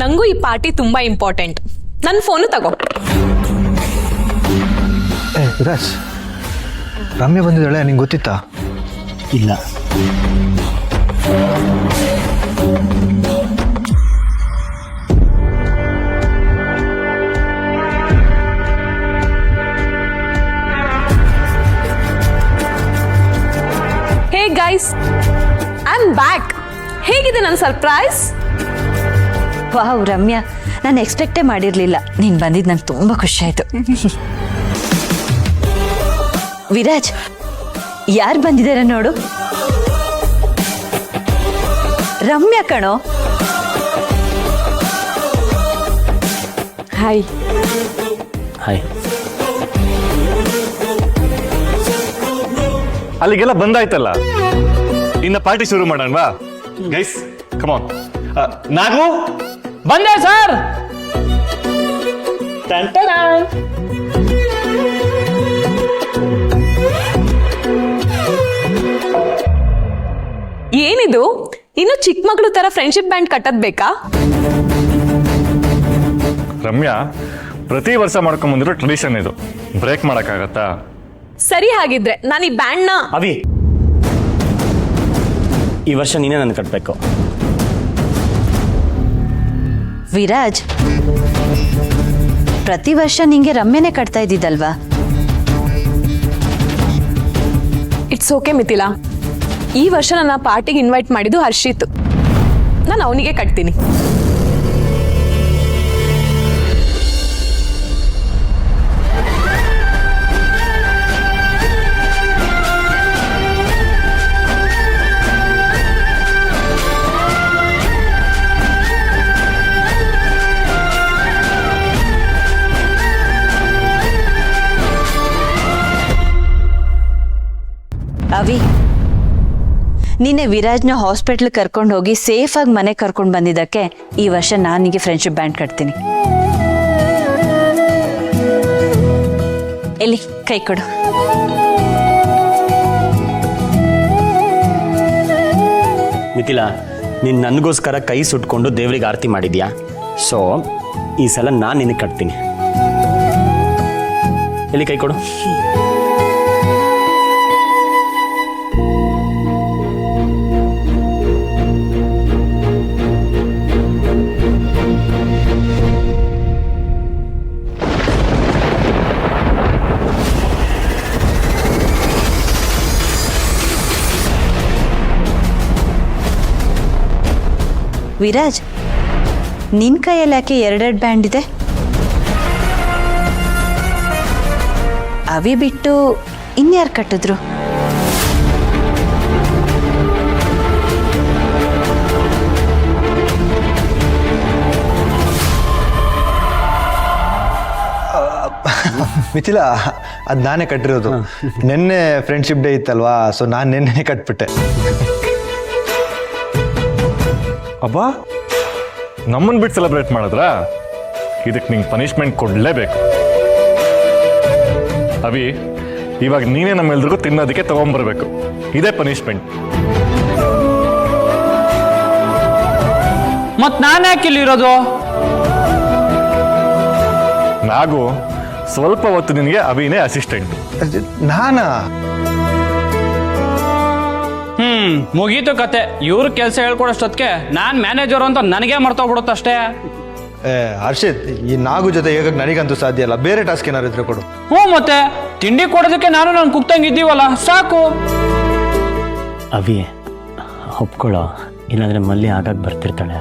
ನಂಗೂ ಈ ಪಾರ್ಟಿ ತುಂಬಾ ಇಂಪಾರ್ಟೆಂಟ್. ನನ್ನ ಫೋನು ತಗೋ. ವಿರಾಜ್, ರಮ್ಯಾ ಬಂದಿದ್ದಾಳೆ, ನಿಂಗೆ ಗೊತ್ತಿತ್ತಾ? ಇಲ್ಲ. Hey guys, I am back. ಹೇಗಿದೆ ನನ್ನ ಸರ್ಪ್ರೈಸ್? ವಾವ್ ರಮ್ಯಾ, ನಾನು ಎಕ್ಸ್ಪೆಕ್ಟೇ ಮಾಡಿರಲಿಲ್ಲ. ನೀನು ಬಂದಿದ್ದು ನಂಗೆ ತುಂಬ ಖುಷಿ ಆಯಿತು. ವಿರಾಜ್, ಯಾರು ಬಂದಿದ್ದಾರೆ ನೋಡು. ರಮ್ಯಾ ಕಣೋ. ಹಾಯ್. ಹಾಯ್. ಅಲ್ಲಿಗೆಲ್ಲ ಬಂದಾಯ್ತಲ್ಲ, ಇನ್ನ ಪಾರ್ಟಿ ಶುರು ಮಾಡೋಣವಾ? Guys come on. ನಾಗು ಬಂದೆ ಸರ್. ಏನಿದು, ಇನ್ನು ಚಿಕ್ಕ ಮಗಳು ತರ ಫ್ರೆಂಡ್ಶಿಪ್ ಬ್ಯಾಂಡ್ ಕಟ್ಟದ್ ಬೇಕಾ? ರಮ್ಯಾ, ಪ್ರತಿ ವರ್ಷ ಮಾಡ್ಕೊಂಡ್ ಬಂದಿರೋ ಟ್ರೆಡಿಷನ್ ಇದು, ಬ್ರೇಕ್ ಮಾಡಕ್ಕಾಗತ್ತಾ? ಸರಿ, ಹಾಗಿದ್ರೆ ನಾನು ಈ ಬ್ಯಾಂಡ್ ನ ಅವಿ, ಈ ವರ್ಷ ನೀನೇ ನನ್ನ ಕಟ್ಟಬೇಕು. ವಿರಾಜ್, ಪ್ರತಿ ವರ್ಷ ನಿಂಗೆ ರಮ್ಯನೇ ಕಟ್ತಾ ಇದ್ದಿದ್ದಲ್ವಾ? It's okay Mithila. ಈ ವರ್ಷ ನನ್ನ ಪಾರ್ಟಿಗೆ ಇನ್ವೈಟ್ ಮಾಡಿದ್ದು ಹರ್ಷಿತ್. ನಾನು ಅವನಿಗೆ ಕಟ್ತೀನಿ. ಅವಿ, ನಿನ್ನೆ ವಿರಾಜ್ನ ಹಾಸ್ಪಿಟ್ಲ್ ಕರ್ಕೊಂಡು ಹೋಗಿ ಸೇಫಾಗಿ ಮನೆಗೆ ಕರ್ಕೊಂಡು ಬಂದಿದ್ದಕ್ಕೆ ಈ ವರ್ಷ ನಾನಿಗೆ ಫ್ರೆಂಡ್ಶಿಪ್ ಬ್ಯಾಂಡ್ ಕಟ್ತೀನಿ. ಎಲ್ಲಿ ಕೈ ಕೊಡು. ಮಿಥಿಲಾ, ನೀನು ನನಗೋಸ್ಕರ ಕೈ ಸುಟ್ಕೊಂಡು ದೇವ್ರಿಗೆ ಆರತಿ ಮಾಡಿದ್ಯಾ. ಸೊ ಈ ಸಲ ನಾನು ನಿನಗೆ ಕಟ್ತೀನಿ. ಎಲ್ಲಿ ಕೈ ಕೊಡು. ವಿರಾಜ್, ನಿನ್ ಕೈಯಲ್ಲಿ ಯಾಕೆ ಎರಡೆರಡು ಬ್ಯಾಂಡ್ ಇದೆ? ಅವಿ ಬಿಟ್ಟು ಇನ್ಯಾರು ಕಟ್ಟಿದ್ರು? ಮಿಥಿಲಾ, ಅದು ನಾನೇ ಕಟ್ಟಿರೋದು. ನಿನ್ನೆ ಫ್ರೆಂಡ್ಶಿಪ್ ಡೇ ಇತ್ತಲ್ವಾ, ಸೊ ನಾನು ನಿನ್ನೆ ಕಟ್ಬಿಟ್ಟೆ. ಅಬ್ಬಾ, ನಮ್ಮನ್ ಬಿಟ್ಟು ಸೆಲೆಬ್ರೇಟ್ ಮಾಡಿದ್ರಾ? ಇದಕ್ಕೆ ನಿಂಗೆ ಪನಿಷ್ಮೆಂಟ್ ಕೊಡ್ಲೇಬೇಕು. ಅವಿ, ಇವಾಗ ನೀನೇ ನಮ್ಮೆಲ್ರಿಗೂ ತಿನ್ನೋದಕ್ಕೆ ತಗೊಂಡ್ಬರ್ಬೇಕು. ಇದೇ ಪನಿಷ್ಮೆಂಟ್. ಮತ್ ನಾನು ಯಾಕೆ ಇಲ್ಲಿರೋದು? ನಾಗು, ಸ್ವಲ್ಪ ಹೊತ್ತು ನಿನಗೆ ಅವಿನೇ ಅಸಿಸ್ಟೆಂಟ್. ನಾನಾ? ಮುಗೀತು ಕತೆ. ಇವ್ರ ಕೆಲಸ ಹೇಳ್ಕೊಡೋಷ್ಟೊತ್ತಿಗೆ ನಾನ್ ಮ್ಯಾನೇಜರ್ ಅಂತ ನನಗೆ ಮರ್ತೋಗ್ಬಿಡುತ್ತಷ್ಟೇ. ಹರ್ಷಿತ್, ಈ ನಾಗು ಜೊತೆ ಹೇಗೆ ನನಗಂತೂ ಸಾಧ್ಯ ಇಲ್ಲ. ಬೇರೆ ಟಾಸ್ಕ್ ಏನಾರು ಇದ್ರೆ ಕೊಡು. ಮತ್ತೆ ತಿಂಡಿ ಕೊಡೋದಕ್ಕೆ ನಾನು ಕುಕ್ತಂಗ್ ಇದ್ದೀವಲ್ಲ, ಸಾಕು. ಅವಿ ಒಪ್ಕೊಳ್ಳೋ, ಇಲ್ಲಾಂದ್ರೆ ಮಲ್ಲಿ ಆಗಾಗ ಬರ್ತಿರ್ತಾಳೆ.